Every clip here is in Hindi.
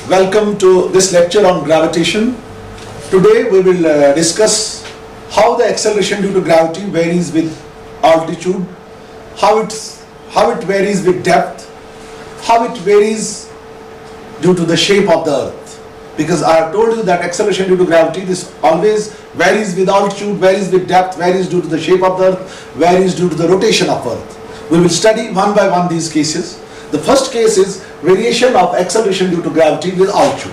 Welcome to this lecture on gravitation. Today we will discuss how the acceleration due to gravity varies with altitude, how it varies with depth, how it varies due to the shape of the earth. Because I have told you that acceleration due to gravity, this always varies with altitude, varies with depth, varies due to the shape of the earth, varies due to the rotation of earth. We will study one by one these cases. The first case is variation of acceleration due to gravity with altitude.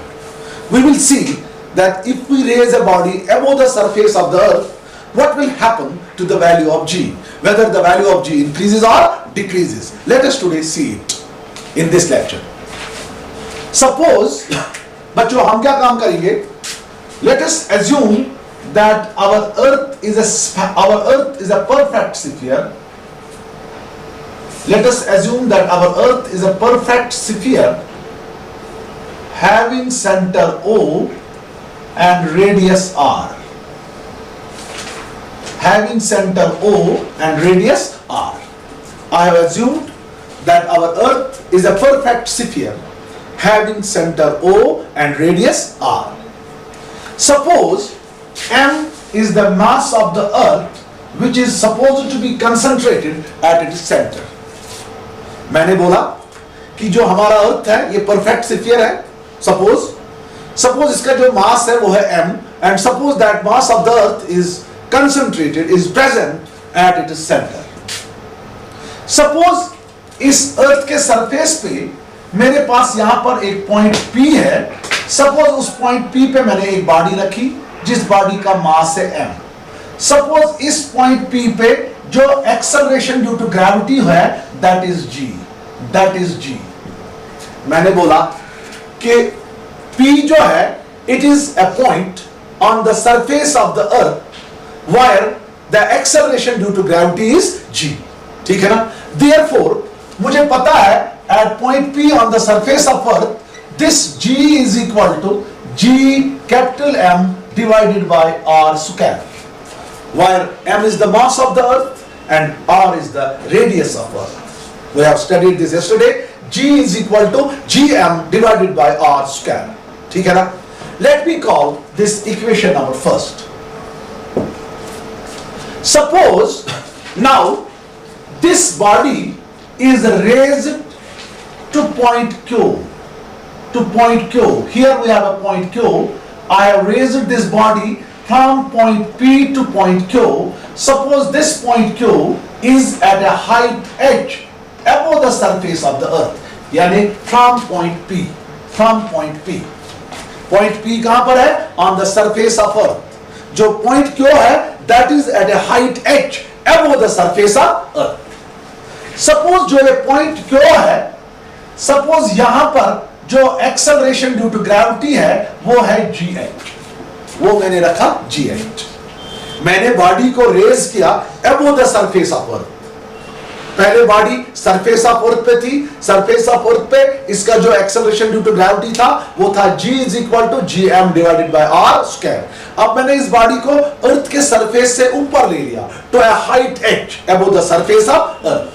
We will see that if we raise a body above the surface of the earth, what will happen to the value of g, whether the value of g increases or decreases. Let us today see it in this lecture. Suppose, बच्चों हम क्या काम करेंगे? Let us assume that our earth is a perfect sphere. Let us assume that our earth is a perfect sphere having center O and radius r. Having center O and radius r. I have assumed that our earth is a perfect sphere having center O and radius r. Suppose m is the mass of the earth which is supposed to be concentrated at its center. मैंने बोला कि जो हमारा अर्थ है ये परफेक्ट स्फीयर है. सपोज इसका जो मास है वो है m, and suppose that mass of the earth is concentrated, is present at its center. Suppose इस अर्थ के सरफेस पे मेरे पास यहां पर एक पॉइंट P है. सपोज उस पॉइंट P पे मैंने एक बॉडी रखी जिस बॉडी का मास है m. सपोज इस पॉइंट P पे जो एक्सेलरेशन ड्यू टू ग्रेविटी है दैट इज g. मैंने बोला कि P जो है it is a point on the surface of the earth where the acceleration due to gravity is g. ठीक है ना? देयरफॉर मुझे पता है at point P on the surface of earth, this g is equal to g capital M divided by r square, where m is the mass of the earth and r is the radius of earth. We have studied this yesterday. G is equal to gm divided by r square. ठीक है ना? Let me call this equation number first. Suppose now this body is raised to point Q. Here we have a point Q. I have raised this body from point P to point Q. Suppose this point Q is at a height h above the surface of the earth. यानी from point P. Point P कहाँ पर है? On the surface of earth. जो point Q है that is at a height h above the surface of earth. Suppose जो ये point Q है, सपोज यहां पर जो एक्सेलरेशन ड्यू टू ग्रेविटी है वो है gh. वो मैंने रखा gh. मैंने बॉडी को रेज किया अबव द सरफेस ऑफ अर्थ. पहले बॉडी सरफेस ऑफ अर्थ पे थी. सरफेस ऑफ अर्थ पे इसका जो एक्सेलरेशन ड्यू टू ग्रेविटी था वो था g is equal to gm divided by r square. अब मैंने इस बॉडी को अर्थ के सरफेस से ऊपर ले लिया to a height h above the surface of earth.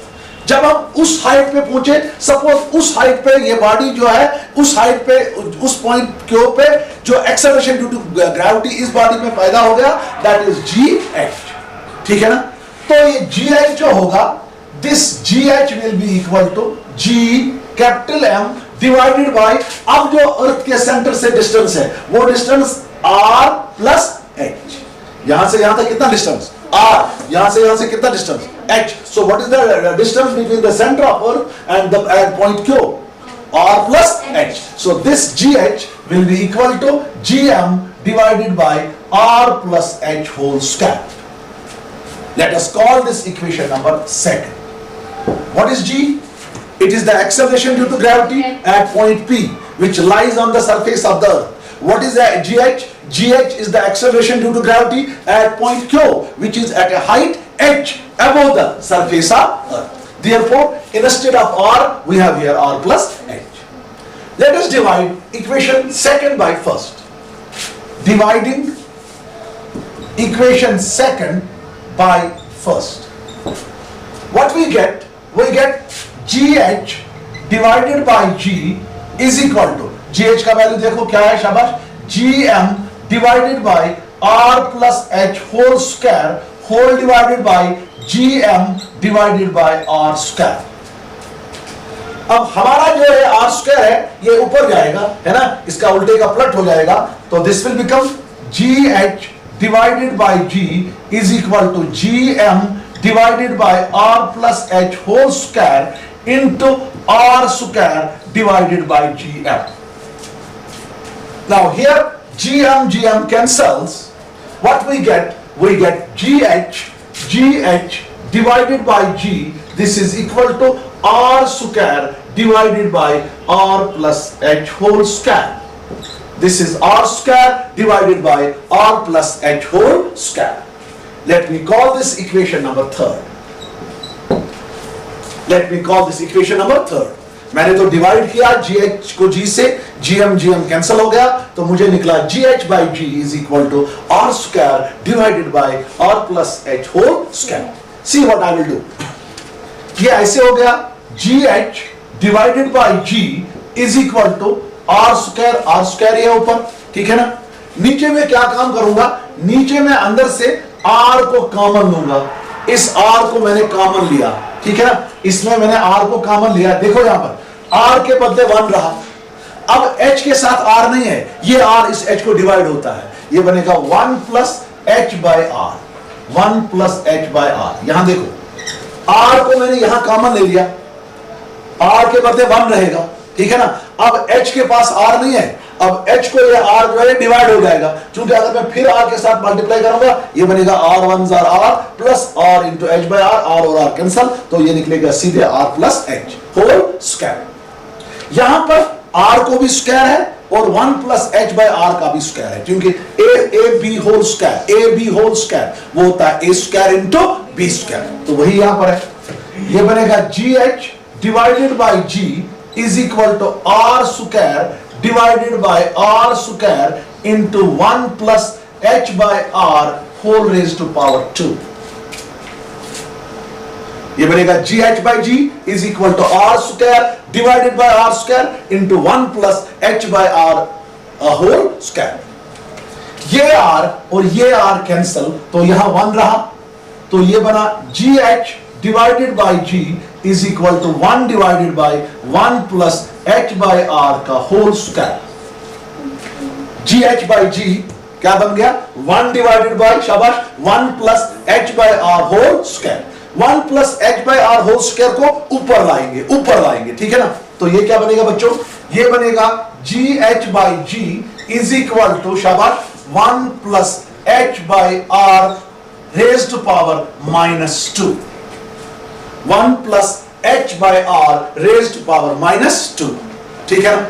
जब हम उस हाइट पे पहुंचे, सपोज उस हाइट पे ये बॉडी जो है उस हाइट पे उस पॉइंट क्यू पे जो एक्सेलरेशन ड्यू टू ग्रेविटी इस बॉडी में पैदा हो गया दैट इज gh. ठीक है ना? तो ये gh जो होगा this gh will be equal to g capital M divided by अब जो अर्थ के सेंटर से डिस्टेंस है वो डिस्टेंस r प्लस h. यहां से यहां तक कितना डिस्टेंस? r. यहां से कितना distance? h. So what is the distance between the center of earth and the point Q? r plus h. So this gh will be equal to gm divided by r plus h whole square. Let us call this equation number second. What is g? It is the acceleration due to gravity at point P which lies on the surface of the earth. What is the gh? gh is the acceleration due to gravity at point Q which is at a height h above the surface of earth. Therefore, instead of r we have here r plus h. Let us divide equation second by first. Dividing equation second by first. what we get GH divided by G is equal to, GH का वैल्यू देखो क्या है शाबाश, GM divided by R plus H whole square whole divided by GM divided by R square. अब हमारा जो है R square है ये ऊपर जाएगा, है ना, इसका उल्टे का पलट हो जाएगा, तो this will become GH divided by G is equal to GM divided by R plus H whole square into R square divided by GM. Now here GM cancels. What we get GH divided by G. This is equal to R square divided by R plus H whole square. This is R square divided by R plus H whole square. Let me call this equation number third. मैंने तो डिवाइड किया GH को G से, GM कैंसिल हो गया, तो मुझे निकला GH by G is equal to R square divided by R plus H whole square. See what I will do. ये ऐसे हो गया GH divided by G is equal to R square ये ऊपर, ठीक है ना. नीचे में क्या काम करूंगा, नीचे में अंदर से R को कॉमन लूंगा, इस R को मैंने कॉमन लिया, ठीक है ना, इसमें मैंने R को कॉमन लिया, देखो यहां पर R के बदले 1 रहा, अब H के साथ R नहीं है, ये R इस H को डिवाइड होता है, ये बनेगा 1 plus H by R, 1 plus H by R. यहां देखो R को मैंने यहां कॉमन ले लिया, R के बदले 1 रहेगा, ठीक है ना. अब H के पास R नहीं है, अब H को ये R जो है डिवाइड हो जाएगा, क्योंकि अगर मैं फिर R के साथ मल्टीप्लाई करूंगा, ये बनेगा R1 R plus R into H by R, R और R कैंसल, तो ये निकलेगा सीधे R plus H whole square. यहां पर R को भी स्क्वायर है और 1 प्लस H बाय R का भी स्क्वायर है, क्योंकि A B होल स्क्वायर वो होता है A square into B square, तो वही यहां पर है. ये बनेगा GH divided by G is equal to R square divided by R square into 1 plus H by R whole raised to power 2. ये बनेगा GH by G is equal to R square divided by R square into 1 plus H by R whole square. ये R और ये R कैंसल, तो यहां 1 रहा, तो ये बना GH divided by G is equal to 1 divided by 1 plus H by R का whole square. GH by G क्या बन गया, 1 divided by, शाबाश, 1 plus H by R whole square. 1 plus H by R whole square को ऊपर लाएंगे, ठीक है ना. तो ये क्या बनेगा बच्चों, ये बनेगा GH by G is equal to, शाबाश, 1 plus H by R raised to power -2. 1 plus H by R raised to power -2, ठीक है ना.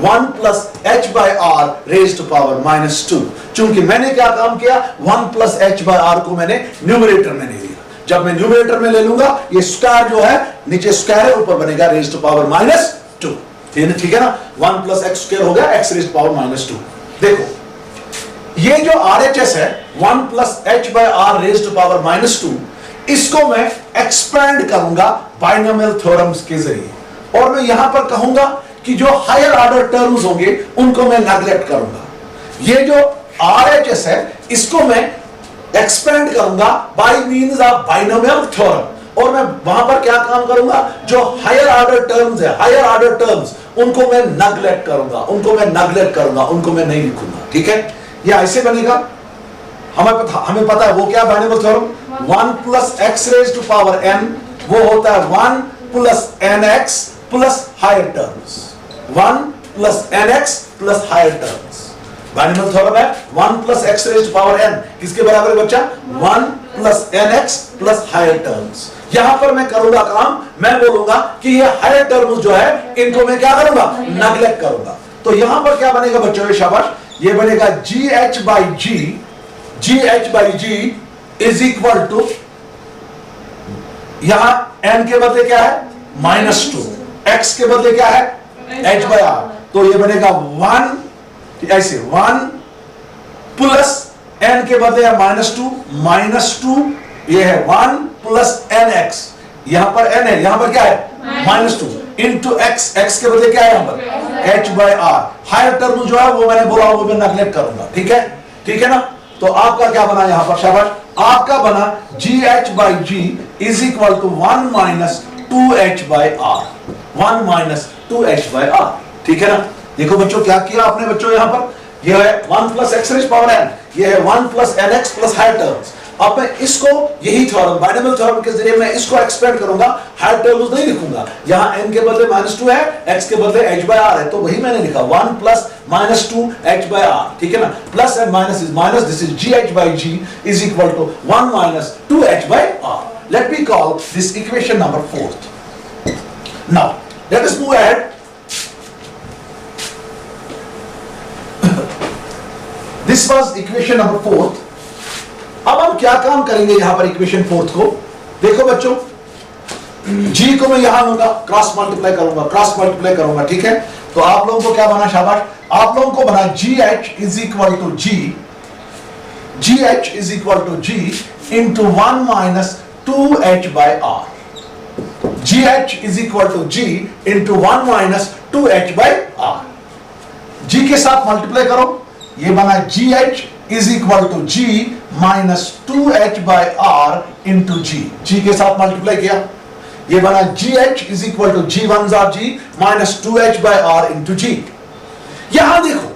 1 plus H by R raised to power -2. चूंकि मैंने क्या काम किया, 1 plus H by R को मैंने न्यूमरेटर में ले लिया. जब मैं न्यूमरेटर में ले लूंगा, ये स्क्वायर जो है नीचे स्क्वायर है, ऊपर बनेगा रेज्ड टू पावर -2, ठीक है ना. 1 plus x स्क्वायर हो गया x रेज्ड पावर -2. देखो ये जो RHS है 1 plus H by R raised to power -2, इसको मैं एक्सपेंड करूंगा बाइनोमियल थ्योरम्स के जरिए, और मैं यहां पर कहूंगा कि जो हायर ऑर्डर टर्म्स होंगे उनको मैं नेग्लेक्ट करूंगा. ये जो RHS है इसको मैं एक्सपेंड करूंगा by means of binomial theorem, और मैं वहां पर क्या काम करूंगा, जो हायर ऑर्डर टर्म्स उनको मैं नेग्लेक्ट करूंगा, उनको मैं नहीं लिखूंगा, ठीक है. ये ऐसे बनेगा. हमें पता है वो क्या binomial theorem, 1 plus x raised to power n, वो होता है 1 plus nx plus higher terms, 1 plus nx plus higher terms. Binomial theorem है 1 plus x raised to power n, किसके बराबर है बच्चा, 1 plus nx plus higher terms. यहां पर मैं करूंगा काम, मैं बोलूंगा कि ये हायर टर्म्स जो है इनको मैं क्या करूंगा, नेग्लेक्ट करूंगा. तो यहां पर क्या बनेगा बच्चों, शाबाश, ये बनेगा GH by G is equal to, यहां n के बदले क्या है, -2, x के बदले क्या है, H by R, तो ये बनेगा 1, ऐसे 1 प्लस n के बदले है -2, ये है 1 plus nx यहां पर n है, यहां पर क्या है -2 इंटू x, x के बदले क्या है यहां पर h by r। Higher term जो है वो मैंने बोला वो मैं नेगलेक्ट करूंगा, ठीक है ना। तो आपका क्या बना यहां पर, शाबाश, आपका बना gh by g is equal to 1 minus 2h by r, 1 minus 2h by r, ठीक है ना। देखो बच्चों क्या किया आपने बच्चों, यहां पर यह है 1 plus X raise power n, यह है 1 plus nx plus higher terms. अब मैं इसको यही थ्योरम बाइनोमियल थ्योरम के जरिए मैं इसको एक्सपेंड करूंगा, हायर टर्म्स नहीं लिखूंगा। यहां n के बदले -2 है, x के बदले h बाय r है, तो वही मैंने लिखा 1 प्लस -2h बाय r, ठीक है ना। Plus and minus is minus, this is gh by g is equal to 1 minus 2h by r। Let me call this equation number 4। Now let us move ahead. This was equation number 4। अब हम क्या काम करेंगे यहां पर इक्वेशन 4 को, देखो बच्चों, g को मैं यहां लूंगा, क्रॉस मल्टीप्लाई करूंगा, ठीक है। तो आप लोगों को क्या बना, शाबाश, आप लोगों को बना gh is equal to g into 1 minus 2h by r। gh is equal to g into 1 minus 2h by r। g के साथ मल्टीप्लाई करो, ये बना gh is equal to g minus 2h by r into g के साथ मल्टीप्लाई किया, ये बना gh is equal to g1 g minus 2h by r into g। यहां देखो,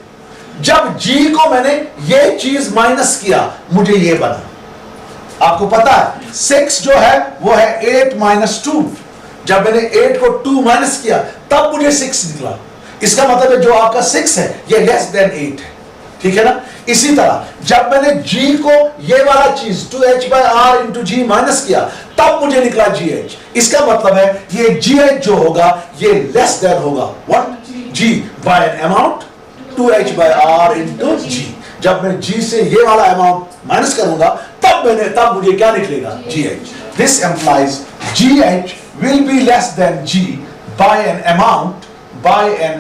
जब g को मैंने ये चीज माइनस किया मुझे ये बना, आपको पता है 6 जो है वो है 8 माइनस 2, जब मैंने 8 को 2 माइनस किया तब मुझे 6 निकला। इसका मतलब है जो आपका 6 है ये लेस देन 8 है, ठीक है ना। इसी तरह जब मैंने g को ये वाला चीज 2h by r into g minus किया तब मुझे निकला gh। इसका मतलब है ये gh जो होगा ये लेस देन होगा what, g by an amount 2h by r into g। जब मैं g से ये वाला अमाउंट माइनस करूंगा तब मुझे क्या निकलेगा, gh। This implies gh will be less than g by an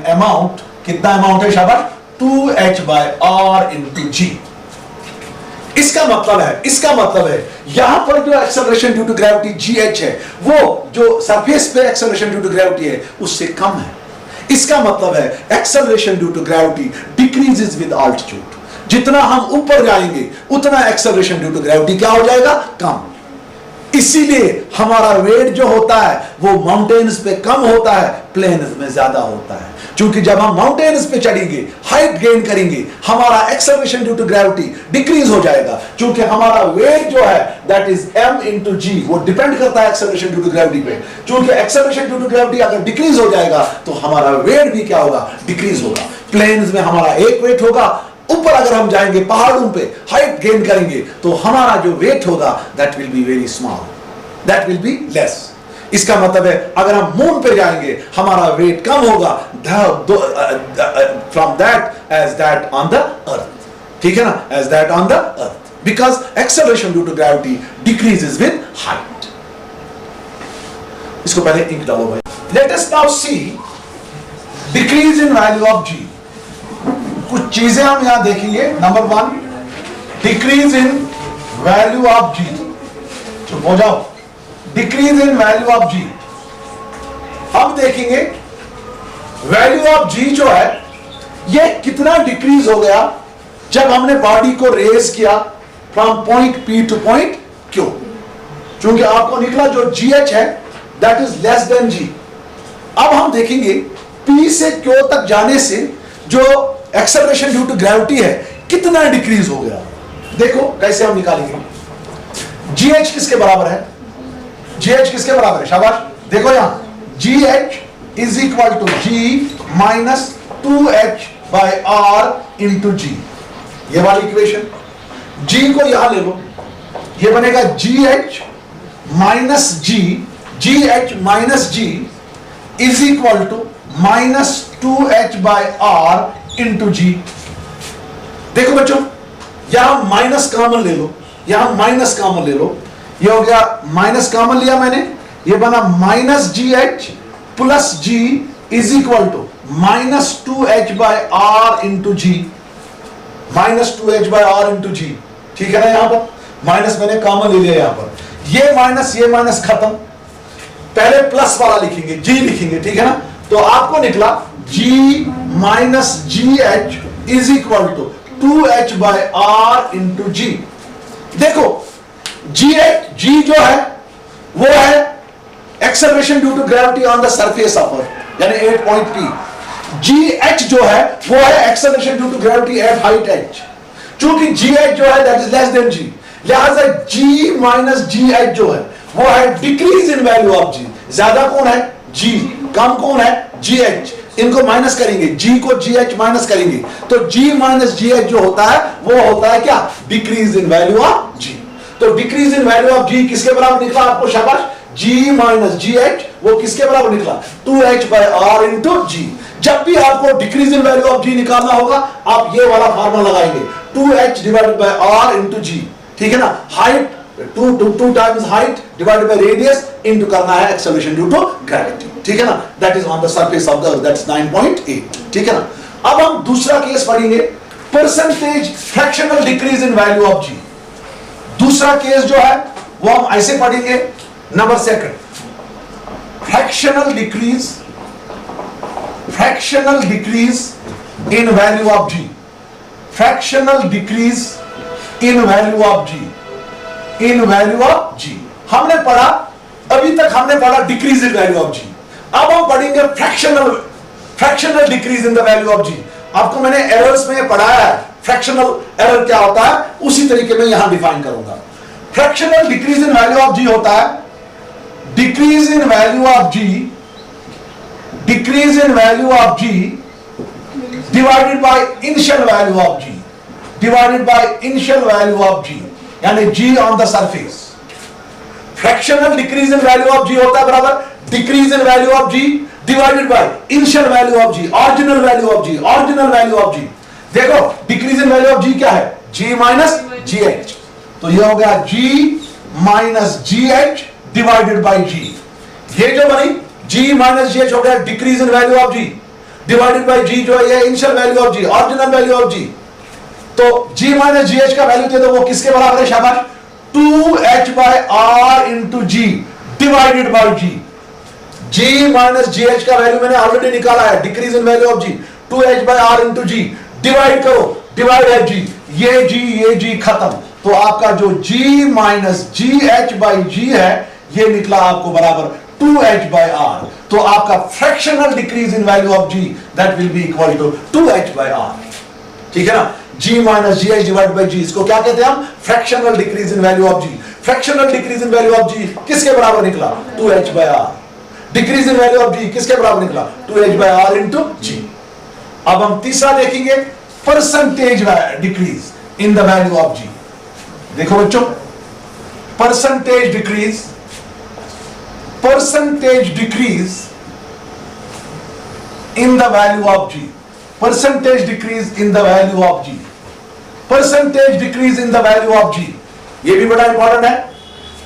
amount, कितना अमाउंट है शाबाश, 2h by r into g। इसका मतलब है यहां पर जो acceleration due to gravity gh है वो जो सरफेस पे एक्सेलरेशन ड्यू टू ग्रेविटी है उससे कम है। इसका मतलब है acceleration due to gravity decreases with altitude. जितना हम ऊपर जाएंगे उतना एक्सेलरेशन ड्यू टू ग्रेविटी क्या हो जाएगा, कम। इसीलिए हमारा वेट जो होता है वो माउंटेन्स पे कम होता है, प्लेन्स में ज्यादा होता है। क्योंकि जब हम माउंटेन्स पे चढ़ेंगे, हाइट गेन करेंगे, हमारा acceleration due to gravity decrease हो जाएगा। क्योंकि हमारा वेट जो है that is m into g, वो डिपेंड करता है एक्सेलरेशन ड्यू टू ग्रेविटी पे। क्योंकि एक्सेलरेशन ड्यू टू ग्रेविटी अगर डिक्रीज हो जाएगा तो हमारा वेट भी क्या होगा, डिक्रीज होगा। प्लेन्स में हमारा एक वेट होगा, ऊपर अगर हम जाएंगे पहाड़ों पे हाइट गेन करेंगे तो हमारा जो वेट होगा that will be very small, that will be less. इसका मतलब है अगर हम मून पे जाएंगे हमारा वेट कम होगा from that as that on the earth, ठीक है ना, as that on the earth, because acceleration due to gravity decreases with height. इसको पहले इंक डालो भाई। Let us now see decrease in value of g। कुछ चीजें हम यहां देखेंगे। Number 1, decrease in value of g। चुप हो जाओ, decrease in value of g। हम देखेंगे वैल्यू ऑफ g जो है ये कितना डिक्रीज हो गया जब हमने बॉडी को रेज किया from point P two point Q। क्योंकि आपको निकला जो gh है that is less than g। अब हम देखेंगे P से Q तक जाने से जो एक्सेलरेशन ड्यू टू ग्रेविटी है कितना डिक्रीज हो गया। देखो कैसे हम निकालेंगे। gh किसके बराबर है, gh किसके बराबर है, शाबाश। देखो यहां gh is equal to g minus 2h by r into g। ये वाली इक्वेशन, g को यहां ले लो, ये बनेगा gh minus gh minus g is equal to minus 2h by r into g। देखो बच्चों यहां माइनस कॉमन ले लो, यहां माइनस कॉमन ले लो, ये हो गया माइनस कॉमन लिया मैंने, ये बना minus gh plus g is equal to minus 2h by r into g, minus 2h by r into g, ठीक है ना। यहां पर माइनस मैंने कॉमन ले लिया, यहां पर ये माइनस खत्म, पहले प्लस वाला लिखेंगे, जी लिखेंगे, ठीक है ना। तो आपको निकला g minus g h is equal to 2h by are into g. देखो जी जो है वो है acceleration due to gravity on the surface of earth, यानी 8 पॉइंट पी। जी एच जो है वो है acceleration due to gravity at height h. चूंकि जी एच जो है that is less than g, लिहाजा जी माइनस जी एच जो है वो है decrease in value of g. ज्यादा कौन है? जी। कम कौन है? जी एच। इनको माइनस करेंगे, जी को जी एच माइनस करेंगे, तो जी माइनस जी एच जो होता है वो होता है क्या? Decrease in value of g. तो डिक्रीज इन वैल्यू ऑफ जी किसके बराबर निकला आपको? शाबाश, जी माइनस जी एच वो किसके बराबर निकला? 2h by are into g. जब भी आपको decrease in value of g निकालना होगा आप ये वाला फार्मूला लगाएंगे, 2h divided by are into g, ठीक है ना। Height two times height divided by radius into करना है एक्सेलरेशन ड्यू टू ग्रेविटी, ठीक है ना। That is on the surface of the earth, that's 9.8, ठीक है ना। अब हम दूसरा केस पढ़ेंगे, percentage fractional decrease in value of g. दूसरा केस जो है वो हम ऐसे पढ़ेंगे, number second, fractional decrease in value of g, fractional decrease in value of g, in value of g. हमने पढ़ा, अभी तक हमने पढ़ा decrease in value of g. अब हम पढ़ेंगे fractional decrease in the value of g. आपको मैंने एरर्स में पढ़ाया है फ्रैक्शनल एरर क्या होता है, उसी तरीके में यहां डिफाइन करूंगा। Fractional decrease in value of g होता है decrease in value of g, decrease in value of g divided by initial value of g, divided by initial value of g, यानी g on the surface. Fractional decrease in value of g होता है बराबर decrease in value of g divided by initial value of g, original value of g, original value of g. देखो decrease in value of g क्या है? G minus g h. तो ये हो गया g minus g h divided by g. ये जो बनी जी माइनस जी एच हो गया decrease in value of g divided by g जो है ये initial value of g, original value of g. तो g माइनस जी एच का वैल्यू दे दो, वो किसके बराबर है? शाबाश, 2h by are into g divided by ji. g minus g h का वैल्यू मैंने ऑलरेडी निकाला है, decrease in value of g, 2h by are into g, divide करो, डिवाइड है जी, ये जी खत्म। तो आपका जो g minus g h by g है ये निकला आपको बराबर 2h बाय आर। तो आपका fractional decrease in value of g that will be equal to 2h by R, ठीक है ना। g minus g h divide by g, इसको क्या कहते हैं हम? Fractional decrease in value of g। Fractional decrease in value of g किसके बराबर निकला? 2h by R. Decrease in value of g किसके बराबर निकला? 2h बाय आर इंटू जी। अब हम तीसरा देखेंगे, percentage decrease in the value of g। देखो बच्चों, percentage decrease in the value of g, percentage decrease in the value of g, percentage decrease in the value of g, ये भी बड़ा इंपॉर्टेंट है।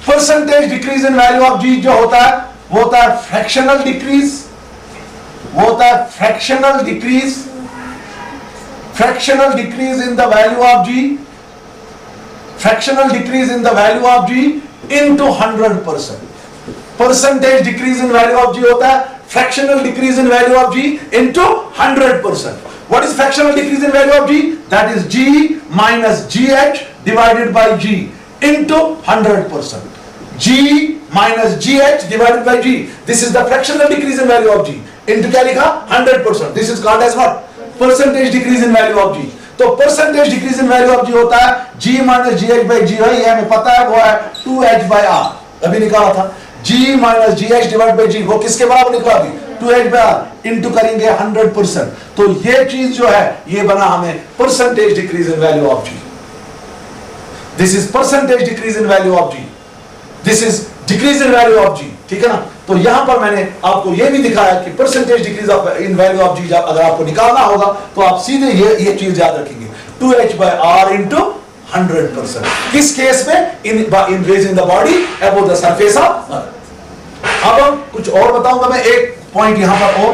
Percentage decrease in value of g जो होता है वो होता है फ्रैक्शनल डिक्रीज, वो होता है fractional decrease in the value of g, fractional decrease in the value of g into 100%। Percentage decrease in value of g होता है fractional decrease in value of g into 100%. What is fractional decrease in value of g? That is g minus gh divided by g into 100%. g minus gh divided by g. This is the fractional decrease in value of g. Into क्या लिखा? 100%. This is called as what? Percentage decrease in value of g. तो percentage decrease in value of g होता है g minus gh by g है, ये हमें पता है, वो है 2h by r, अभी निकाला था। g minus g h divide by g वो किसके बराबर निकला? 2h बाय आर इंटू करेंगे 100%। तो ये चीज जो है ये बना हमें percentage decrease in value of g. This is percentage decrease in value of g, this is decrease in value of g, ठीक है ना। तो यहां पर मैंने आपको ये भी दिखाया कि percentage decrease in value of g अगर आपको निकालना होगा तो आप सीधे ये चीज याद रखेंगे, 2h बाय आर इंटू 100%। किस केस में? in raising the body above the surface of earth। अब हम कुछ और बताऊंगा मैं, एक पॉइंट यहां पर और।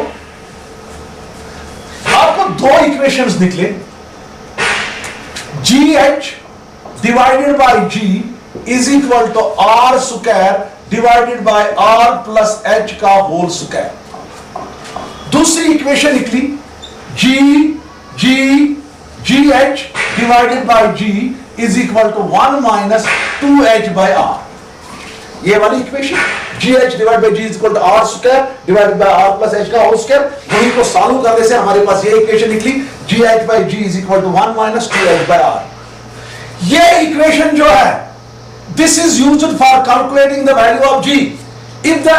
आपको दो इक्वेशंस निकले, GH divided by G is equal to R square divided by r plus h का होल स्क्वायर। दूसरी इक्वेशन निकली g h divided by g is equal to 1 minus 2h by r। ये वाली equation gh divide by g is equal to r square divided by r plus h का होल स्क्वायर, वही को सॉल्व करने से हमारे पास ये इक्वेशन निकली gh by g is equal to 1 minus 2h by r। ये इक्वेशन जो है this is used for calculating the value of g if the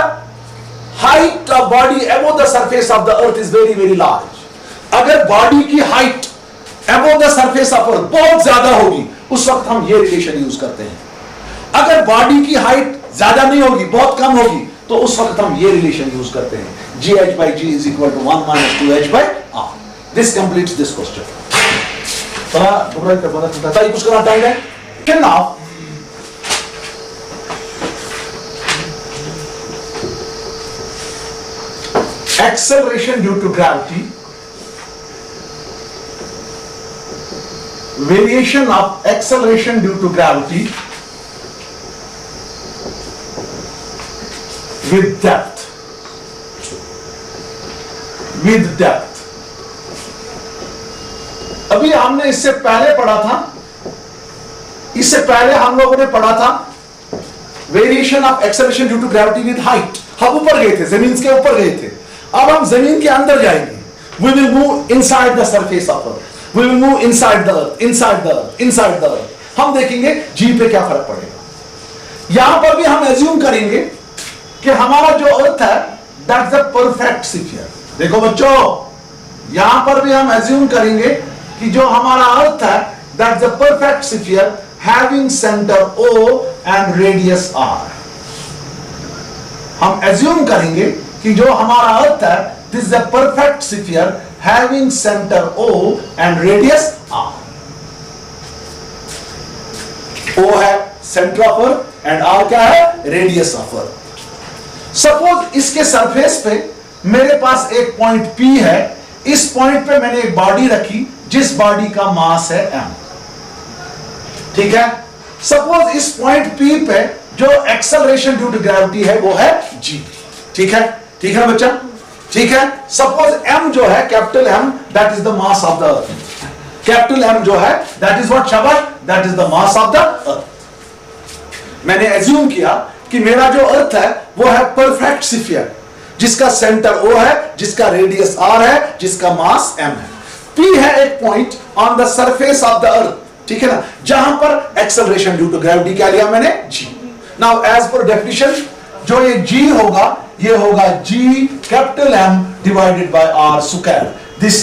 height of body above the surface of the earth is very large। अगर बॉडी की height above the surface of earth बहुत ज्यादा होगी उस वक्त हम ये रिलेशन यूज करते हैं। अगर बॉडी की हाइट ज्यादा नहीं होगी, बहुत कम होगी, तो उस वक्त हम ये रिलेशन यूज करते हैं gh by g is equal to 1 minus 2h by r। this completes this question। कुछ करना टाइम है क्या ना? Acceleration due to gravity, variation of acceleration due to gravity with depth, अभी हमने इससे पहले पढ़ा था, इससे पहले हम लोगों ने पढ़ा था variation of acceleration due to gravity with height. हम ऊपर गए थे, जमीन के ऊपर गए थे, अब हम जमीन के अंदर जाएंगे। We will move inside the surface of earth, we will move inside the earth, inside the earth, inside the earth। हम देखेंगे जी पे क्या फर्क पड़ेगा। यहां पर भी हम एज्यूम करेंगे कि हमारा जो अर्थ है दैट्स द परफेक्ट स्फीयर। देखो बच्चों, यहां पर भी हम एज्यूम करेंगे कि जो हमारा अर्थ है that's the perfect sphere having centre O and radius R। हम एज्यूम करेंगे कि जो हमारा अर्थ है this is a perfect sphere having centre O and radius R। O है centre of earth and R क्या है? Radius of earth. सपोज इसके सरफेस पे मेरे पास एक पॉइंट P है, इस पॉइंट पे मैंने एक बॉडी रखी जिस बॉडी का मास है m, ठीक है। सपोज इस पॉइंट P पे जो एक्सेलरेशन ड्यू टू ग्रेविटी है वो है g, ठीक है, ठीक है बच्चा, ठीक है। सपोज m जो है capital M that is the mass of the earth, capital M जो है दैट इज व्हाट शाबाश, that is the mass of the अर्थ। मैंने एज्यूम किया कि मेरा जो अर्थ है वो है परफेक्ट स्फीयर जिसका सेंटर O है, जिसका रेडियस R है, जिसका मास m है। P है एक point on the surface of the earth, ठीक है ना, जहां पर एक्सेलरेशन ड्यू टू ग्रेविटी क्या लिया मैंने? g। Now as per definition जो ये g होगा ये होगा g capital M divided by r square. This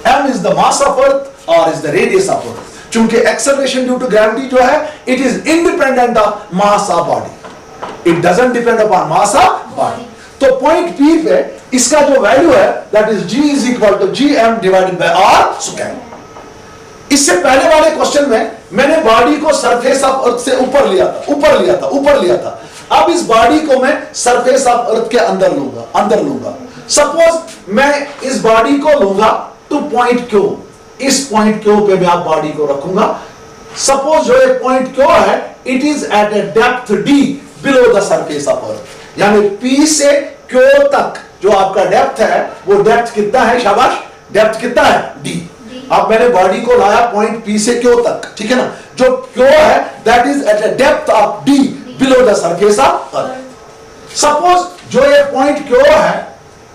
m is the mass of earth, r is the radius of earth. चूंकि एक्सेलरेशन ड्यू टू ग्रेविटी जो है it is independent of mass of body, it doesn't depend upon mass of body. तो पॉइंट P पे इसका जो वैल्यू है that is g is equal to gm divided by r square. इससे पहले वाले क्वेश्चन में मैंने बॉडी को सरफेस ऑफ अर्थ से ऊपर लिया था। अब इस बॉडी को मैं सरफेस ऑफ अर्थ के अंदर लूंगा। सपोज मैं इस बॉडी को लूंगा टू पॉइंट Q, इस पॉइंट Q पे मैं आप बॉडी को रखूंगा। सपोज जो एक पॉइंट Q है it is at a depth D below the surface of earth, यानी P से Q तक जो आपका डेप्थ है वो डेप्थ कितना है? शाबाश, डेप्थ कितना है? D। अब मैंने बॉडी को लाया पॉइंट P से Q तक, ठीक है ना, जो Q है that is at a depth of D below the surface of earth. Suppose जो ये पॉइंट Q है,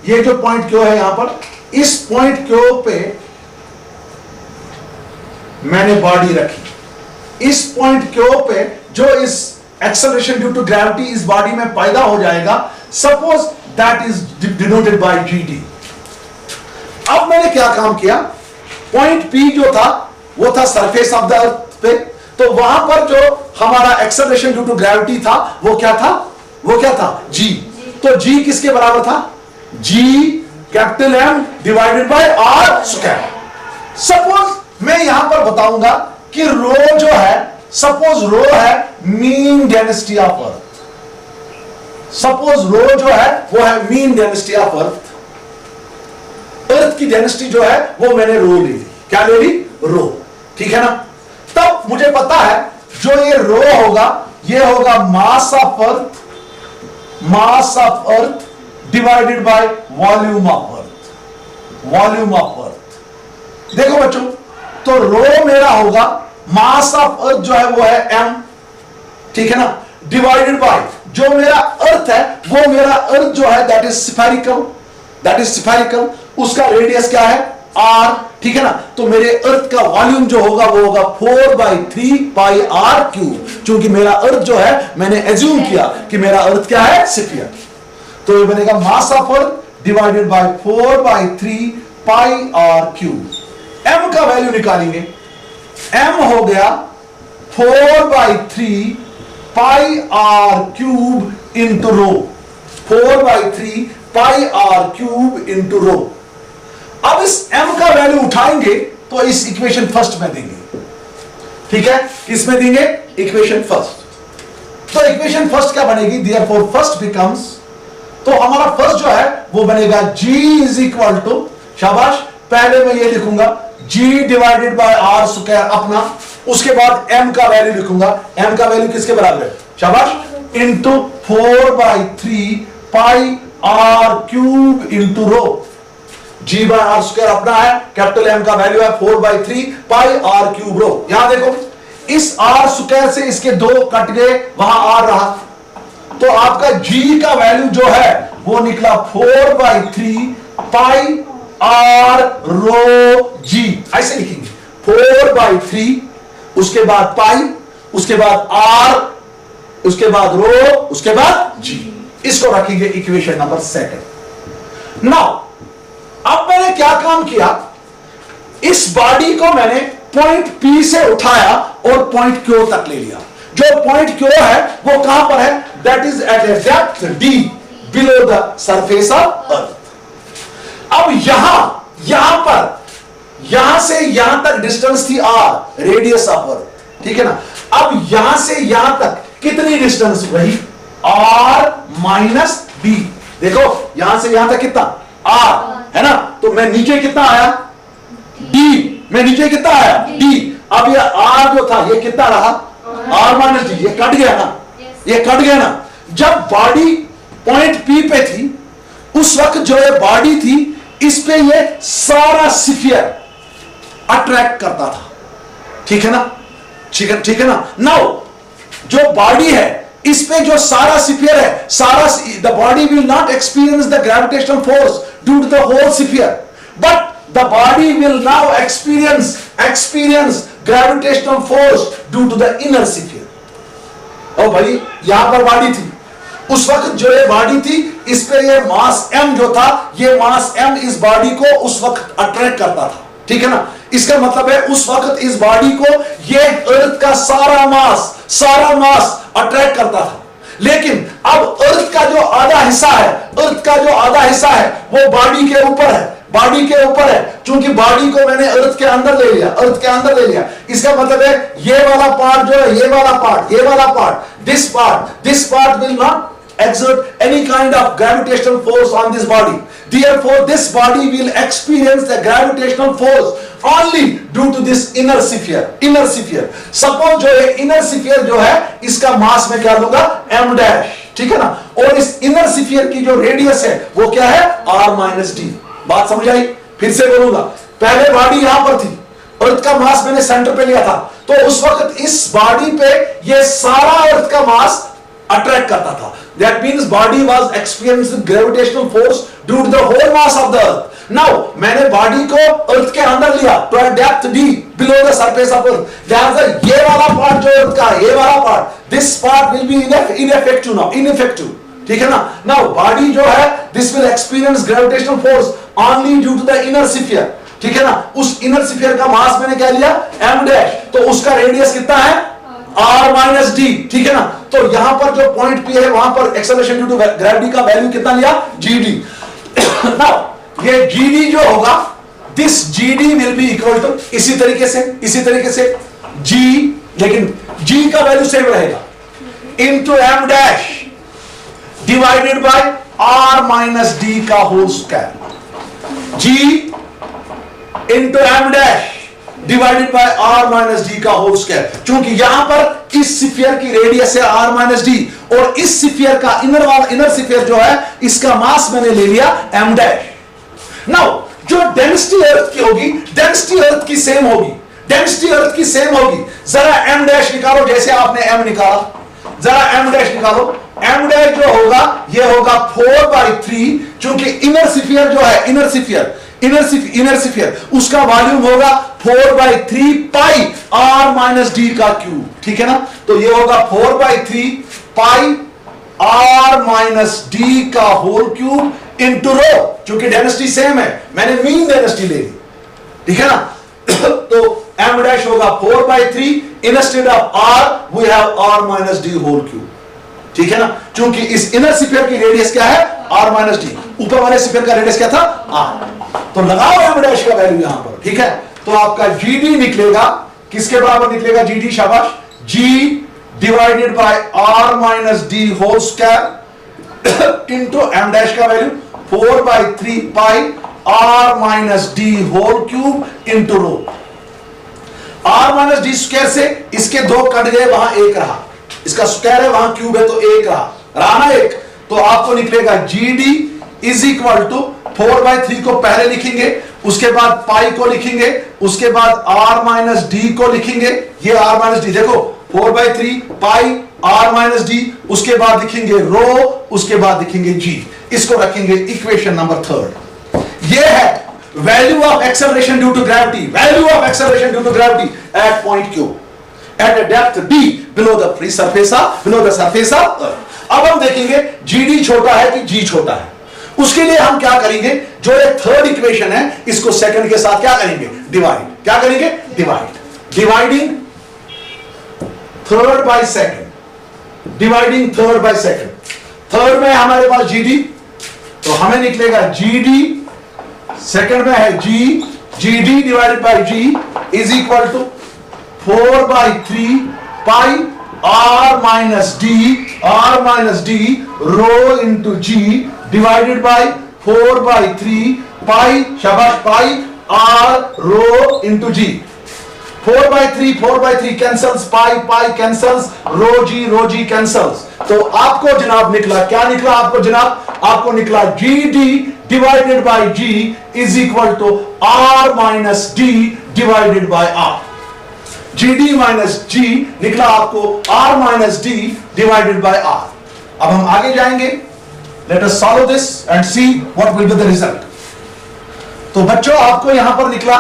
ये जो पॉइंट Q है यहां पर, इस पॉइंट Q पे मैंने बॉडी रखी। इस पॉइंट Q पे जो इस एक्सेलरेशन ड्यू टू ग्रेविटी इस बॉडी में पैदा हो जाएगा, suppose that is denoted by GD। अब मैंने क्या काम किया, पॉइंट P जो था वो था सरफेस ऑफ द अर्थ पे, तो वहां पर जो हमारा एक्सेलरेशन ड्यू टू ग्रेविटी था वो क्या था? G। तो G किसके बराबर था? G capital M divided by R square. Suppose मैं यहां पर बताऊंगा कि रो जो है, सपोज रो है mean density of earth, suppose rho जो है वो है मीन डेंसिटी ऑफ अर्थ की डेंसिटी जो है वो मैंने रो ले ली। क्या ले ली? रो, ठीक है ना। तब मुझे पता है जो ये रो होगा ये होगा मास of earth mass of earth divided by volume of earth, volume of earth. देखो बच्चों, तो रो मेरा होगा मास ऑफ अर्थ जो है वो है m, ठीक है ना, डिवाइडेड बाय जो मेरा अर्थ है, वो मेरा अर्थ जो है that is spherical, that is spherical, उसका रेडियस क्या है r, ठीक है ना। तो मेरे अर्थ का वॉल्यूम जो होगा वो होगा 4/3 पाई r क्यूब, क्योंकि मेरा अर्थ जो है मैंने एज्यूम किया कि मेरा अर्थ क्या है स्फीयर। तो ये बनेगा मास of earth divided by 4/3 pi r cube. m का वैल्यू निकालेंगे, m हो गया 4/3 पाई r क्यूब इंटू रो, 4/3 पाई r क्यूब इंटू रो। अब इस m का वैल्यू उठाएंगे तो इस इक्वेशन फर्स्ट में देंगे, ठीक है, इसमें देंगे इक्वेशन फर्स्ट। तो इक्वेशन फर्स्ट क्या बनेगी, देयरफॉर फर्स्ट बिकम्स, तो हमारा फर्स्ट जो है वो बनेगा g इज इक्वल टू, शाबाश, पहले मैं ये लिखूंगा g divided by r square अपना, उसके बाद m का वैल्यू लिखूंगा, m का वैल्यू किसके बराबर है, शाबाश, into 4/3 pi r cube into rho, g by r square अपना है, कैपिटल M का वैल्यू है 4/3 पाई r क्यूब रो। यहां देखो इस r स्क्वायर से इसके दो कट गए, वहां r रहा, तो आपका g का वैल्यू जो है वो निकला 4/3 पाई r रो g, ऐसे लिखेंगे 4/3, उसके बाद पाई, उसके बाद r, उसके बाद रो, उसके बाद g, इसको रखेंगे इक्वेशन नंबर सेकंड। नाउ अब मैंने क्या काम किया, इस बॉडी को मैंने पॉइंट P से उठाया और पॉइंट Q तक ले लिया। जो पॉइंट Q है वो कहां पर है, that is at a depth D below the surface of earth. अब यहां पर, यहां से यहां तक डिस्टेंस थी r, रेडियस ऑफ अर्थ, ठीक है ना। अब यहां से यहां तक कितनी डिस्टेंस रही, r माइनस d। देखो यहां से यहां तक कितना r है ना, तो मैं नीचे कितना आया d, मैं नीचे कितना आया d। अब ये r जो था ये कितना रहा r माइनस d, ये कट गया ना, ये कट गया ना। जब बॉडी पॉइंट P पे थी उस वक्त जो ये बॉडी थी इस पे ये सारा स्फीयर अट्रैक्ट करता था, ठीक है ना, ठीक है ना। नाउ जो बॉडी है इस पे जो सारा स्फीयर है, सारा the body will not experience the gravitational force due to the whole sphere, but the body will now experience gravitational force due to the inner sphere. और भाई यहां पर बॉडी थी, उस वक्त जो ये बॉडी थी इस पे ये मास m जो था, ये मास m इस बॉडी को उस वक्त अट्रैक्ट करता था, ठीक है ना। इसका मतलब है उस वक्त इस बॉडी को ये अर्थ का सारा मास अट्रैक्ट करता था। लेकिन अब अर्थ का जो आधा हिस्सा है, वो बॉडी के ऊपर है, क्योंकि बॉडी को मैंने अर्थ के अंदर ले लिया, इसका मतलब है ये वाला पार्ट जो है, ये वाला part, this part will not exert any kind of gravitational force on this body. Therefore, this body will experience the gravitational force only due to this inner sphere. Suppose जो है inner sphere जो है इसका मास में क्या दूंगा m डैश, ठीक है ना। और इस inner sphere की जो रेडियस है वो क्या है r माइनस d। बात समझ आई, फिर से बोलूंगा, पहले बॉडी यहां पर थी, अर्थ का मास मैंने सेंटर पे लिया था, तो उस वक्त इस बॉडी पे ये सारा अर्थ का मास अट्रैक्ट करता था। That means body was experiencing gravitational force due to the whole mass of the earth. Now मैंने बॉडी को अर्थ के अंदर लिया to a depth d below the surface of earth. Therefore ये वाला पार्ट जो अर्थ का है, ये वाला part, this part will be ineffective, ठीक है ना। Now body जो है this will experience gravitational force only due to the inner sphere, ठीक है ना। उस इनर स्फीयर का मास मैंने क्या लिया m डैश, तो उसका रेडियस कितना है r माइनस d, ठीक है ना। तो यहां पर जो पॉइंट P है वहां पर एक्सेलरेशन ड्यू टू ग्रेविटी का वैल्यू कितना लिया gd। नाउ ये gd जो होगा, this gd will be equal to इसी तरीके से g, लेकिन g का वैल्यू सेम रहेगा, into m dash divided by r minus d का whole square, g into m dash divided by are minus d का होल स्क्वायर। क्योंकि यहां पर इस स्फीयर की रेडियस है आर माइनस डी और इस स्फीयर का इनर स्फीयर जो है इसका मास मैंने ले लिया एम डैश। नाउ जो डेंसिटी अर्थ की होगी, डेंसिटी अर्थ की सेम होगी, डेंसिटी अर्थ की सेम होगी। जरा एम डैश निकालो, जैसे आपने एम निकाला, जरा एम डैश निकालो। एम डैश जो होगा ये होगा 4/3, क्योंकि इनर स्फीयर जो है, इनर स्फीयर उसका वॉल्यूम होगा 4/3 पाई आर माइनस डी का क्यूब। ठीक है ना, तो ये होगा 4/3 पाई आर माइनस डी का होल क्यूब इंटू रो, क्योंकि डेंसिटी सेम है, मैंने मीन डेंसिटी ले ली। ठीक है ना, तो एम डैश होगा 4/3 instead of r we have r minus d whole cube. ठीक है ना, क्योंकि इस इनर स्फीयर की रेडियस क्या है आर माइनस डी, ऊपर वाले स्फीयर का रेडियस क्या था आर। तो लगाओ एम डैश का वैल्यू यहां पर। ठीक है, तो आपका जी डी निकलेगा, किसके बराबर निकलेगा जी डी, शाबाश, g divided by are minus d whole square into M dash का value 4/3 pi R minus d whole cube into rho. R minus d square से इसके दो कट गए, वहां एक रहा, इसका स्क्वायर है वहां क्यूब है तो एक रहा ना एक, तो आपको निकलेगा g d is equal to 4/3 को पहले लिखेंगे, उसके बाद पाई को लिखेंगे, उसके बाद आर माइनस डी को लिखेंगे। ये आर माइनस डी देखो 4/3 पाई आर माइनस डी, उसके बाद लिखेंगे रो, उसके बाद लिखेंगे जी। इसको रखेंगे इक्वेशन नंबर 3। ये है value of acceleration due to gravity, value of acceleration due to gravity at point q at a depth d below the free surface of earth। अब हम देखेंगे gd छोटा है कि g छोटा है, उसके लिए हम क्या करेंगे, जो एक थर्ड इक्वेशन है इसको सेकंड के साथ क्या करेंगे, डिवाइड। क्या करेंगे, dividing third by second, dividing third by second. Third में हमारे पास gd, तो हमें निकलेगा gd, सेकंड में है gd divided by g is equal to 4/3 pi r minus d rho into g divided by 4/3 pi, शाबाश, pi r rho into g। 4/3 cancels, pi cancels, rho g cancels. तो आपको जनाब निकला, क्या निकला आपको जनाब, आपको निकला gd divided by g is equal to r minus d divided by r। GD minus G निकला आपको R minus D divided by R। अब हम आगे जाएंगे, let us solve this and see what will be the result. तो बच्चों आपको यहां पर निकला,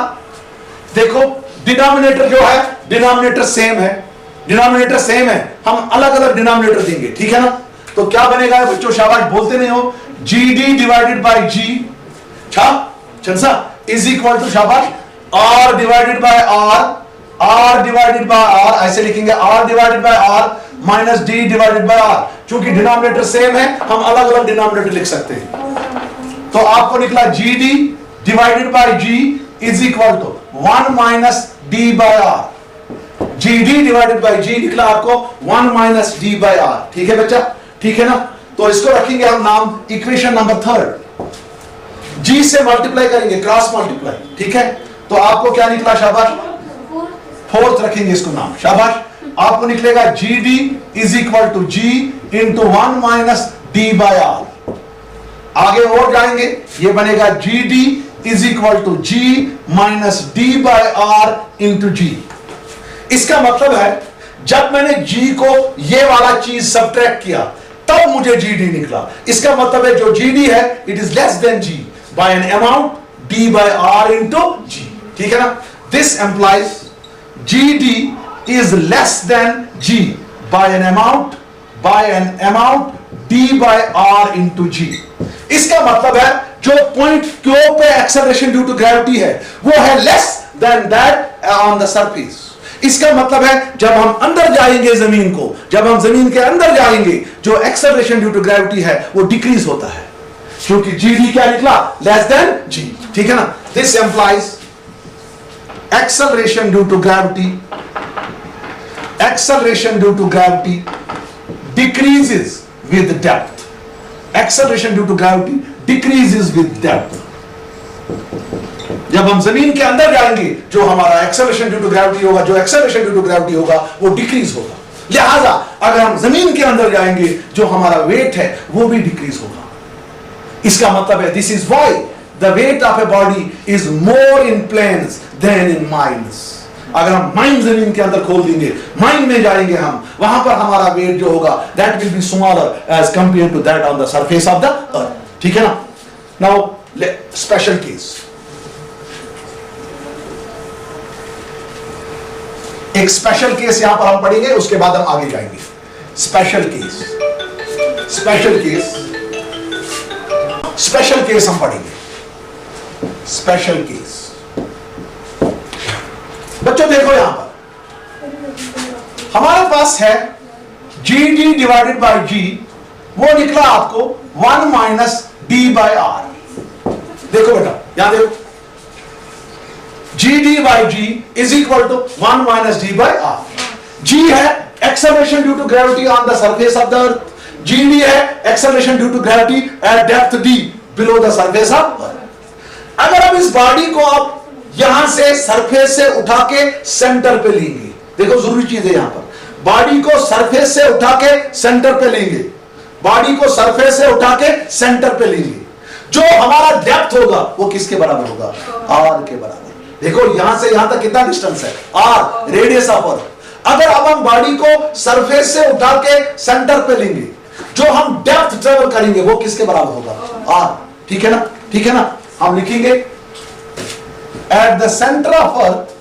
देखो डिनोमिनेटर जो है, डिनोमिनेटर सेम है, हम अलग अलग डिनोमिनेटर देंगे। ठीक है ना, तो क्या बनेगा बच्चों, शाबाश, बोलते नहीं हो, GD डिवाइडेड बाय G छा इज इक्वल टू, शाबाश, R divided by R divided by R, ऐसे लिखेंगे R divided by R minus D divided by R। क्योंकि डिनोमिनेटर सेम है हम अलग अलग डिनोमिनेटर लिख सकते हैं। तो आपको निकला GD divided by G is equal to 1 minus D by R। GD divided by G निकला आपको 1 माइनस D बाय R। ठीक है बच्चा, ठीक है ना, तो इसको रखेंगे हम नाम इक्वेशन नंबर 3। G से मल्टीप्लाई करेंगे, क्रॉस मल्टीप्लाई। ठीक है, तो आपको क्या निकला, शाबाश, 4th रखेंगे इसको नाम, शाबाश। आपको निकलेगा GD is equal to G into 1 minus D by R। आगे और जाएंगे, ये बनेगा GD is equal to G minus D by R into G। इसका मतलब है जब मैंने G को ये वाला चीज सब्ट्रैक्ट किया तब मुझे GD निकला। इसका मतलब है जो GD है it is less than G by an amount D by R into G। ठीक है ना, this implies GD is less than G by an amount D by R into G। इसका मतलब है जो पॉइंट Q पे एक्सेलरेशन ड्यू टू ग्रेविटी है वो है less than that on the surface. इसका मतलब है जब हम अंदर जाएंगे जमीन को, जब हम जमीन के अंदर जाएंगे जो एक्सेलरेशन ड्यू टू ग्रेविटी है वो डिक्रीज होता है, क्योंकि GD क्या निकला, लेस देन G। ठीक है ना, this employees acceleration due to gravity decreases with depth। acceleration due to gravity decreases with depth। जब हम जमीन के अंदर जाएंगे जो हमारा एक्सेलरेशन ड्यू टू ग्रेविटी होगा, जो एक्सेलरेशन ड्यू टू ग्रेविटी होगा वो डिक्रीज होगा। लिहाजा अगर हम जमीन के अंदर जाएंगे जो हमारा वेट है वो भी डिक्रीज होगा। इसका मतलब है this is why the weight of a body is more in plains than in mines. अगर हम माइन जमीन के अंदर खोल देंगे, माइन में जाएंगे हम, वहां पर हमारा वेट जो होगा that will be smaller as compared to that on the surface of the earth. ठीक है ना। नाउ स्पेशल केस, एक स्पेशल केस यहां पर हम पढ़ेंगे, उसके बाद हम आगे जाएंगे। Special case, special case, special case हम पढ़ेंगे। स्पेशल केस बच्चों देखो यहां पर हमारे पास है g d divided by g, वो निकला आपको 1 माइनस डी बाय आर। देखो बेटा यहां देखो, g d by g is equal to 1 minus d by R. G है acceleration due to gravity on the surface of the earth, g d है acceleration due to gravity at depth d below the surface of earth. अगर हम इस बॉडी को आप यहां से सरफेस से उठा के सेंटर पे लेंगे, देखो जरूरी चीज है यहां पर, बॉडी को सरफेस से उठा के सेंटर पे लेंगे, बॉडी को सरफेस से उठा के सेंटर पे लेंगे, जो हमारा डेप्थ होगा वो किसके बराबर होगा? आर के बराबर। देखो यहां से यहां तक कितना डिस्टेंस है? R, radius of earth. अगर अब हम बॉडी को सरफेस से उठा के सेंटर पे लेंगे, जो हम डेप्थ ट्रेवल करेंगे वो किसके बराबर होगा? आर। ठीक है ना, ठीक है ना। हम लिखेंगे at the centre of earth,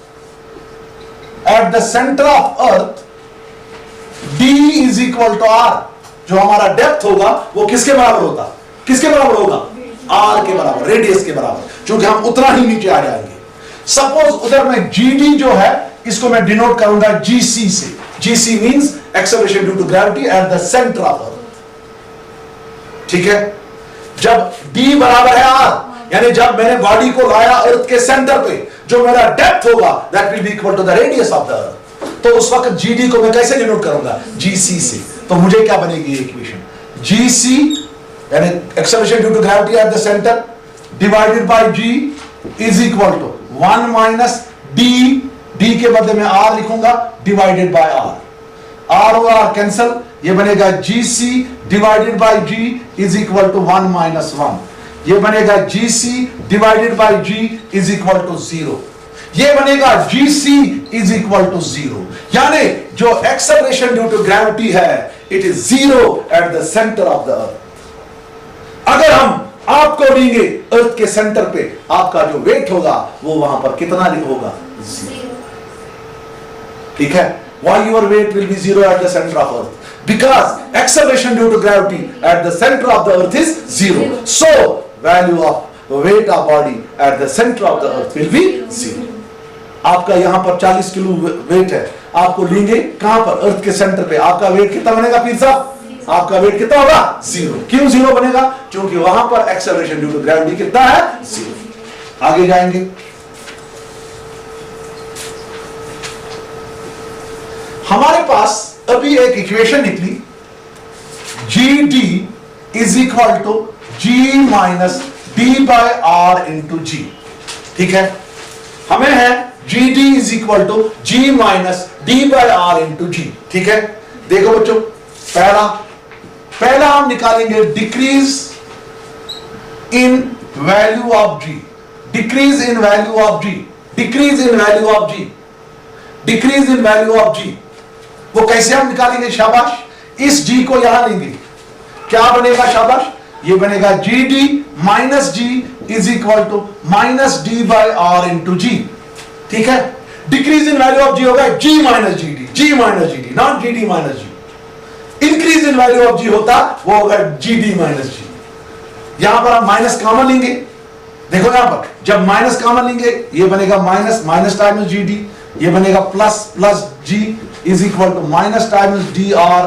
at the centre of earth d is equal to r. जो हमारा डेप्थ होगा वो किसके बराबर होगा? किसके बराबर होगा? आर के बराबर, रेडियस के बराबर, क्योंकि हम उतना ही नीचे आ जाएंगे। सपोज उधर में जीडी जो है इसको मैं डिनोट करूंगा जीसी से। G c means acceleration due to gravity at the centre of earth. ठीक है। जब डी बराबर है आर, यानी जब मैंने बॉडी को लाया अर्थ के सेंटर पे, जो मेरा डेप्थ होगा that will be equal to the radius of the earth. तो उस वक्त जीडी को मैं कैसे डिनोट करूंगा? जीसी से। तो मुझे क्या बनेगी इक्वेशन? जीसी यानी acceleration due to gravity at the centre divided by g is equal to 1 minus d, d के बदले में आर लिखूंगा, डिवाइडेड बाय आर। आर और आर कैंसल, ये बनेगा g c divided by g is equal to 1 minus 1। ये बनेगा g c divided by g is equal to 0। ये बनेगा जीसी इज इक्वल टू 0, यानी जो एक्सेलरेशन ड्यू टू ग्रेविटी है it is 0 eight the centre of the अर्थ। अगर हम आपको लेंगे अर्थ के सेंटर पे, आपका जो वेट होगा वो वहां पर कितना होगा? 0। ठीक है। Why your weight will be 0 at the center of earth? Because acceleration due to gravity at the center of the earth is 0. So value of weight of body at the center of the earth will be 0. आपका यहां पर 40 किलो वेट है, आपको लेंगे कहां पर? अर्थ के सेंटर पे। आपका वेट कितना बनेगा पीर साहब? आपका वेट कितना होगा? 0। क्यों 0 बनेगा? क्योंकि वहां पर एक्सेलरेशन ड्यू टू ग्रेविटी कितना है? 0। आगे जाएंगे। हमारे पास अभी एक इक्वेशन निकली, g d is equal to g minus d by are into g. ठीक है। हमें है g d is equal to g minus d by are into g. ठीक है। देखो बच्चों, पहला हम निकालेंगे decrease in value of g, decrease in value of g, decrease in value of g, decrease in value of g. वो कैसे हम निकालेंगे? शाबाश, इस जी को यहां लेंगे, क्या बनेगा? शाबाश, ये बनेगा g d minus g is equal to minus d by are into g. ठीक है। डिक्रीज इन वैल्यू ऑफ जी होगा g minus g d, g minus g d, not g d minus g. Increase in value of g होता वो होगा जी डी माइनस जी। यहां पर हम माइनस कॉमन लेंगे, देखो यहां पर जब माइनस कॉमन लेंगे ये बनेगा minus, minus times g d, ये बनेगा plus, plus g is equal to minus times d R,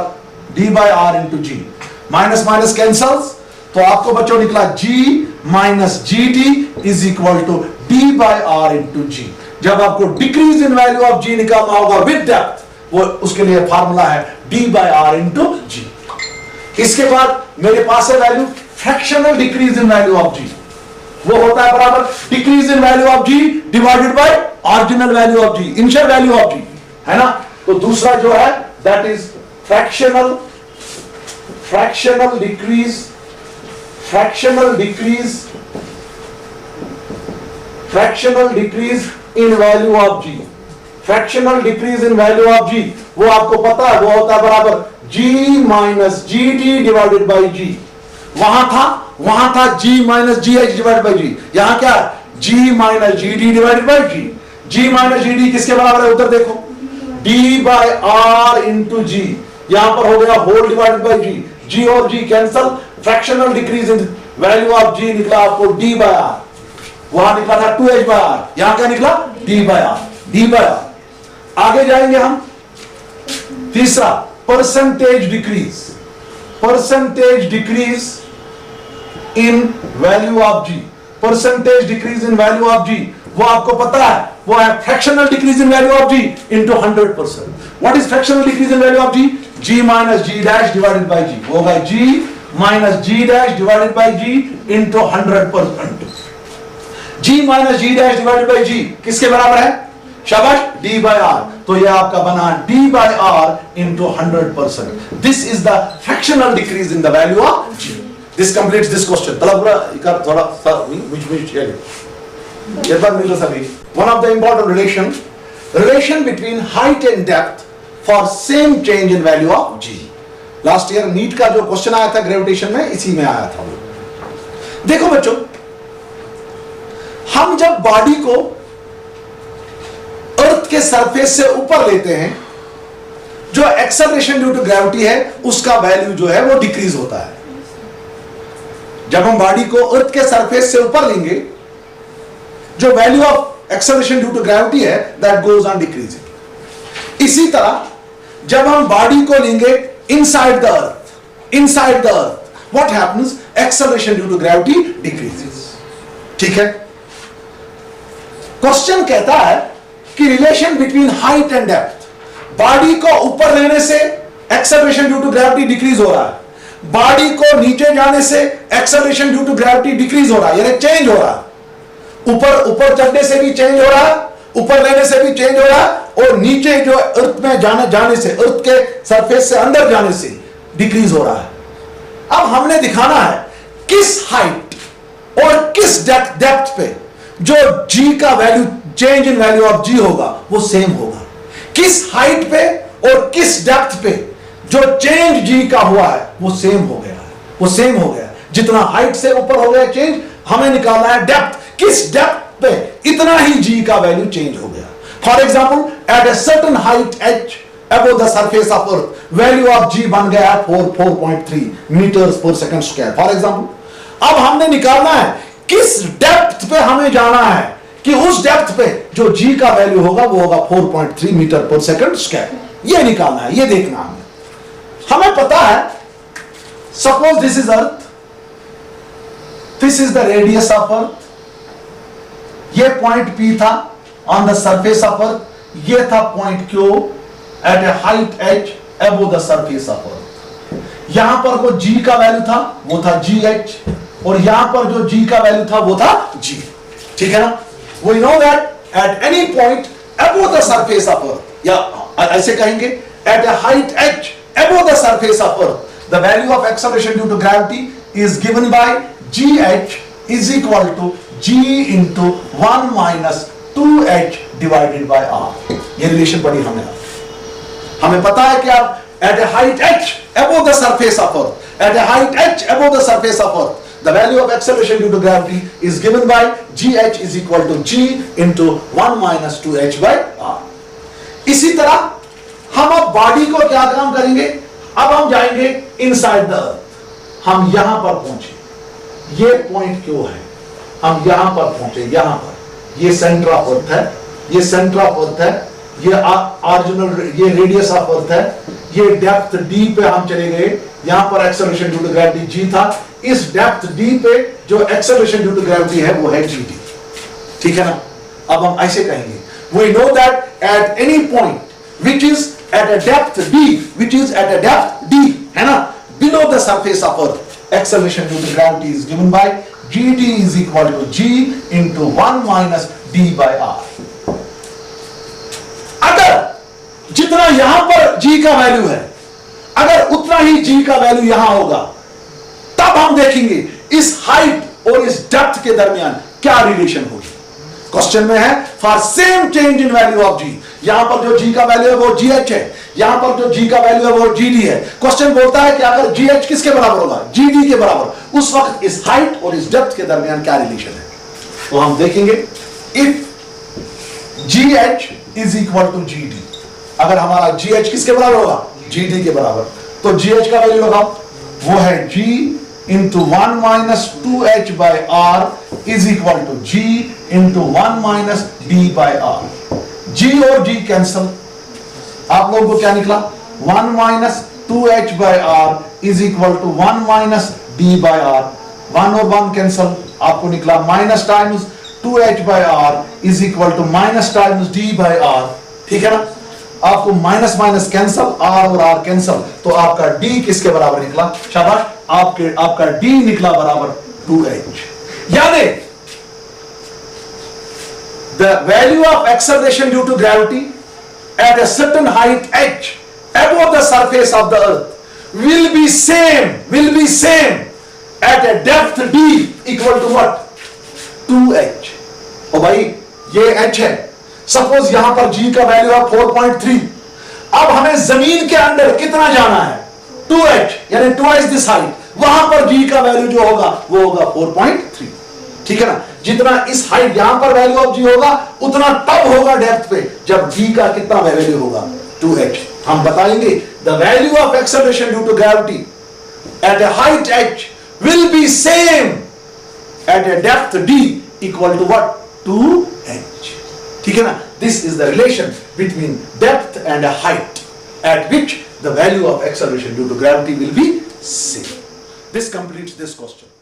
d by are into g. Minus minus cancels, तो आपको बच्चों निकला g minus g d is equal to d by are into g. जब आपको decrease in value of g निकालना होगा विद डेप्थ, वो उसके लिए फार्मूला है d by are into g. इसके बाद मेरे पास है value fractional decrease in value of g, वो होता है बराबर decrease in value of g divided by original value of g, initial value of g, है ना। तो दूसरा जो है that is fractional decrease in value of g, fractional decrease in value of g, वो आपको पता है वो होता है बराबर g minus g d divided by g. वहां था g minus g h divided by जी, यहां क्या g minus g d divided by g. G minus g d किसके बराबर है उधर देखो, d by are into g, यहां पर हो गया whole divided by g, g और g cancel, fractional decrease in value of g निकला आपको डी बाय आर, वहां निकला था 2h बाय आर, यहां क्या निकला डी बाय आर। आगे जाएंगे हम, तीसरा percentage decrease in value of g, percentage decrease in value of g, वो आपको पता है वो है fractional decrease in value of g into 100%। What is fractional decrease in value of g? G minus g dash divided by g, वो होगा g minus g dash divided by g into 100%। G minus g dash divided by g किसके बराबर है? शाबाश, डी बाय आर। तो यह आपका बना d by are into 100%। This is the fractional decrease in the value of g. This completes this question. थोड़ा सा one of the important relation between height and depth for same change in value of g। Last year NEET का जो क्वेश्चन आया था ग्रेविटेशन में, इसी में आया था। देखो बच्चों, हम जब बॉडी को अर्थ के सरफेस से ऊपर लेते हैं, जो एक्सेलरेशन ड्यू टू ग्रेविटी है उसका वैल्यू जो है वो डिक्रीज होता है। जब हम बॉडी को अर्थ के सरफेस से ऊपर लेंगे, जो value of acceleration due to gravity है दैट गोज ऑन डिक्रीजिंग। इसी तरह जब हम बॉडी को लेंगे inside the earth, what happens? Acceleration due to gravity decreases. ठीक है, क्वेश्चन कहता है कि relation between height and depth, body को ऊपर लेने से acceleration due to gravity decrease हो रहा है, बॉडी को नीचे जाने से acceleration due to gravity decrease हो रहा है, यानी चेंज हो रहा है। ऊपर चढ़ने से भी चेंज हो रहा है, ऊपर लेने से भी चेंज हो रहा है, और नीचे जो अर्थ में जाने से, अर्थ के सरफेस से अंदर जाने से डिक्रीज हो रहा है। अब हमने दिखाना है किस हाइट और किस डेप्थ पे जो जी का value, change in value of जी होगा वो सेम होगा। किस हाइट पे और किस डेप्थ पे जो चेंज जी का हुआ है वो सेम हो गया है, वो सेम हो गया। जितना हाइट से ऊपर हो गया चेंज, हमें निकालना है डेप्थ, किस डेप्थ पे इतना ही जी का वैल्यू चेंज हो गया। For example, at a certain height h above the surface of earth, value of g बन गया 4.3 मीटर्स पर सेकंड स्क्वायर। फॉर एग्जाम्पल, अब हमने निकालना है किस डेप्थ पे हमें जाना है कि उस डेप्थ पे जो जी का वैल्यू होगा वो होगा 4.3 मीटर पर सेकंड स्क्वायर। ये निकालना है, ये देखना है हमें पता है। Suppose this is earth, this is the radius of earth, ये पॉइंट P था on the surface of earth, ये था point Q at a height h above the surface of earth. यहां पर वो G का वैल्यू था वो था GH, और यहां पर जो G का वैल्यू था वो था G। ठीक है ना? We know that at any point above the surface of earth, या ऐसे कहेंगे at a height h above the surface of earth, the value of acceleration due to gravity is given by GH is equal to G into 1 minus 2H divided by R। ये रिलेशन पढ़ी हमने। हमें पता है कि आप at a height h above the surface of earth, at a height h above the surface of earth, the value of acceleration due to gravity is given by GH is equal to G into 1 minus 2H by R। इसी तरह हम अब बॉडी को क्या काम करेंगे? अब हम जाएंगे इनसाइड द अर्थ। हम यहां पर पहुंचे, ये पॉइंट क्यों है, हम यहां पर पहुंचे, यहां पर ये सेंटर ऑफ अर्थ है, ये सेंटर ऑफ अर्थ है, ये ऑरिजिनल, ये रेडियस ऑफ अर्थ है, ये डेप्थ डी पे हम चले गए, यहां पर acceleration due to gravity G था, इस डेप्थ डी पे जो एक्सेलरेशन ड्यू टू ग्रेविटी है वो है जी डी। ठीक है ना? अब हम ऐसे कहेंगे, we know that at any point which is at a depth d, which is at a depth d, है ना, below the surface of earth, acceleration due to gravity is given by GD is equal to G into 1 minus D by R। अगर जितना यहां पर G का वैल्यू है, अगर उतना ही G का वैल्यू यहां होगा, तब हम देखेंगे इस हाइट और इस डेप्थ के दरमियान क्या रिलेशन होगी। क्वेश्चन में है for same change in value of G, यहां पर जो G का वैल्यू है वो GH है, यहां पर जो G का वैल्यू है वो GD है। क्वेश्चन बोलता है कि अगर GH किसके बराबर होगा, GD के बराबर, उस वक्त इस हाइट और इस डेप्थ के दरमियान क्या रिलेशन है। तो हम देखेंगे if GH is equal to GD, अगर हमारा GH किसके बराबर होगा, GD के बराबर, तो GH का वैल्यू लगाओ, वो है G into 1 minus 2H by R is equal to G into 1 minus D by R। G और G कैंसल, आप लोगों को क्या निकला, 1 minus 2H by R is equal to 1 minus D by R। 1 और 1 कैंसल, आपको निकला minus times 2H by R is equal to minus times D by R। ठीक है ना, आपको माइनस माइनस कैंसल, R और R कैंसल, तो आपका D किसके बराबर निकला, शाबाश, आपका D निकला बराबर 2H। यानी the value of acceleration due to gravity at a certain height h above the surface of the earth will be same at a depth d equal to what, 2h। ओ भाई ये h है, सपोज यहां पर G का वैल्यू है 4.3, अब हमें जमीन के अंदर कितना जाना है, 2h, यानी ट्वाइस दिस हाइट, वहां पर G का वैल्यू जो होगा वो होगा 4.3। ठीक है ना, जितना इस हाइट यहां पर वैल्यू ऑफ G होगा उतना तब होगा डेप्थ पे जब G का कितना वैल्यू होगा, 2h। हम बताएंगे the value of acceleration due to gravity at a height h will be same at a depth d equal to what, 2h। ठीक है ना, this is the relation between depth and a height at which the value of acceleration due to gravity will be same. This completes this question.